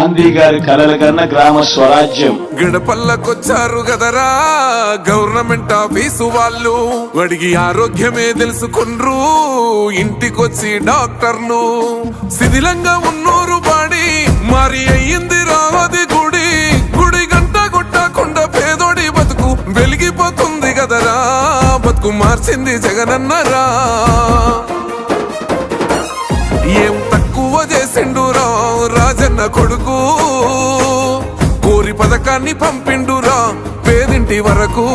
గాంధీ గారి కలల కన్నా గ్రామ స్వరాజ్యం. గడపల్లకొచ్చారు గదరా గవర్నమెంట్ ఆఫీసు వాళ్ళు, అడిగి ఆరోగ్యమే తెలుసుకుండ్రు ఇంటికొచ్చి డాక్టర్లు. శిథిలంగా ఉన్నోరు బాడి మరి అయ్యింది రావది గుడి, గుడి గంట కొట్టకుండా పేదోడి బతుకు వెలిగిపోతుంది గదరా, బతుకు మార్చింది జగనన్నరా. ఏం తక్కువ చేసిండురా రాజన్న కొడుకు, కోరి పథకాన్ని పంపిండురా పేదింటి వరకు.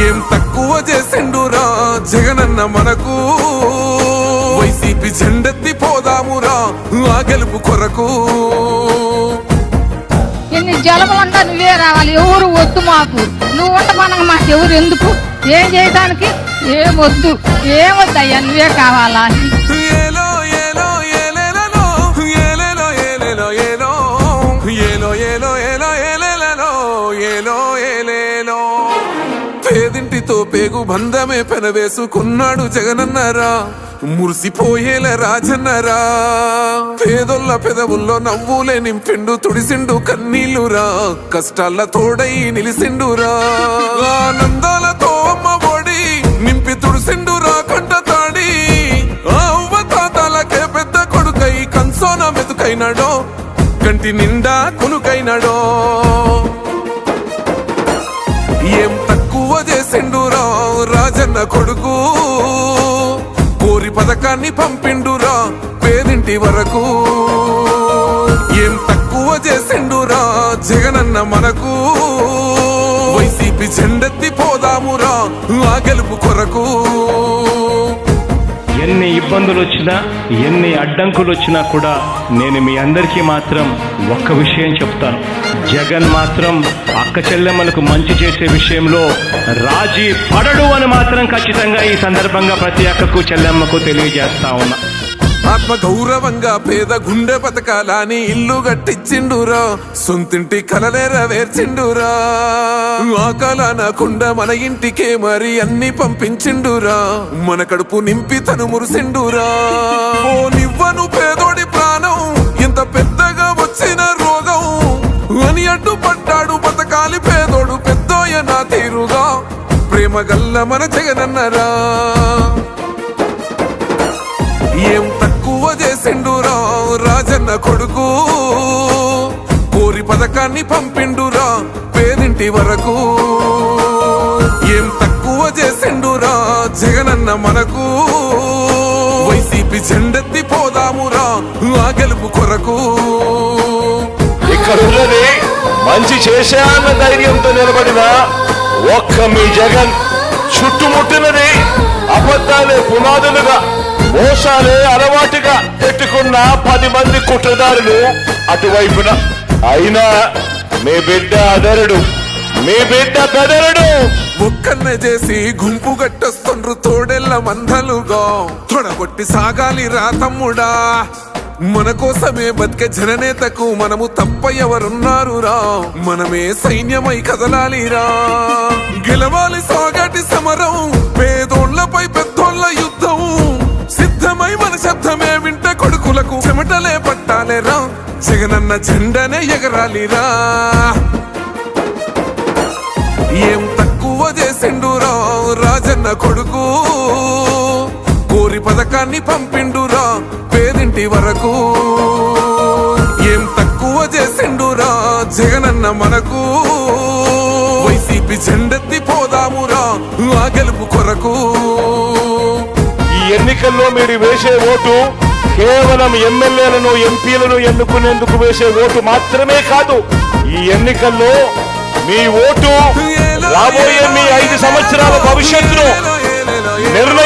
ఏం తక్కువ చేసిండురా జగనన్న మనకు, వైసీపీ జెండెత్తి పోదామురా ఆ గెలుపు కొరకు. ఎన్ని జలములంతా నువ్వే రావాలి, ఎవరు వద్దు మాకు, నువ్వు ఉండమనగా మాకు ఎవరు ఎందుకు, ఏం చేయడానికి ఏమొద్దు, ఏమొద్దయ్యా నువ్వే కావాలా. ఏలో ఏలో ఏలేలలో ఏలేలో ఏలేలో ఏలో ఏలో ఏలో ఏలో ఏలేలలో ఏలో ఏలేలో. పేదింటితో పేగు బంధమే పెనవేసుకున్నాడు జగనన్నరా, మురిసిపోయేల రాజన్నరా. పేదొల్ల పెదవుల్లో నవ్వులే నింపిండు తుడిసిండు కన్నీళ్లురా, కష్టాల తోడై నిలిసిండురా. ఆనందాలతో అమ్మ ఒడి నింపి తుడిసిండురా కంట తాడి, అవ్వ తాతలకే పెద్ద కొడుకై కంసోన మెతుకైనాడో, కంటి నిండా కొనుకైనాడో. ఏం తక్కువ చేసిండురా రాజన్న కొడుకు, కోరి పథకాన్ని పంపిండురా పేదింటి వరకు. ఏం తక్కువ చేసిండురా జగనన్న మనకు, వైసీపీ జెండెత్తి పోదామురా ఆ గెలుపు కొరకు. ఎన్ని ఇబ్బందులు వచ్చినా ఎన్ని అడ్డంకులు వచ్చినా కూడా నేను మీ అందరికీ మాత్రం ఒక్క విషయం చెప్తాను, జగన్ మాత్రం అక్క చెల్లెమ్మలకు మంచి చేసే విషయంలో రాజీ పడడు అని మాత్రం ఖచ్చితంగా ఈ సందర్భంగా ప్రతి అక్కకు చెల్లెమ్మకు తెలియజేస్తా ఉన్నా. ఆత్మ గౌరవంగా పేద గుండె బతకాలని ఇల్లు గట్టించిండురా, సొంతింటి కలనేరవేర్చిండురా. ఆ కలనకుండా మన ఇంటికే మరి అన్ని పంపించిండురా, మన కడుపు నింపి తను మురిసిండురా. ఓ నివ్వను పేదోడి ప్రాణం ఎంత పెద్దగా వచ్చిన రోగం అని అడ్డుపడ్డాడు బతకాలి పేదోడు పెద్దోయ నా తీరుగా, ప్రేమ గల్ల మన జగనన్నరా. ఏం తక్కువ చేసిండురా రాజన్న కొడుకు, కోరి పథకాన్ని పంపిండురా పేదింటి వరకు. ఏం తక్కువ చేసిండురా జగనన్న మనకు, వైసీపీ జెండెత్తి పోదామురా ఆ గెలుపు కొరకు. ఇక్కడ ఉన్నది మంచి చేశాన్న ధైర్యంతో నిలబడిన ఒక్క మీ జగన్, చుట్టుముట్టినది అబద్ధాలే పునాదులుగా మోసాలే అలవాటుగా పెట్టుకున్న 10 మంది కుట్రదారులు అటువైపున. అయినా మీ బిడ్డ అదరుడు, మీ బిడ్డ బెదరుడు. ఒక్కన్నే చేసి గుంపు గట్టొస్తుండ్రు తోడెల్ల మందలుగా, తొడగొట్టి సాగాలి రా తమ్ముడా. మన కోసమే బతికే జననేతకు మనము తప్ప ఎవరున్నారు రా, మనమే సైన్యమై కదలాలిరా. గెలవాలి సాగటి సమరం, పేదోళ్లపై పెద్దోళ్ల యుద్ధం, సిద్ధమై మన శబ్దమే వింట కొడుకులకు చెమటలే పట్టాలేరా, జగనన్న జెండనే ఎగరాలిరా. ఏం తక్కువ చేసిండురా రాజన్న కొడుకు, కోరి పథకాన్ని పంపిండురా పేదింటి వరకు. ఏం తక్కువ చేసిండురా జగనన్న మనకు, వైసీపీ జెండెత్తి పోదామురా ఆ గెలుపు కొరకు. ఈ ఎన్నికల్లో మీరు వేసే ఓటు కేవలం ఎమ్మెల్యేలను ఎంపీలను ఎన్నుకునేందుకు వేసే ఓటు మాత్రమే కాదు, ఈ ఎన్నికల్లో మీ ఓటు రాబోయే మీ 5 సంవత్సరాల భవిష్యత్తును నిర్ణయించే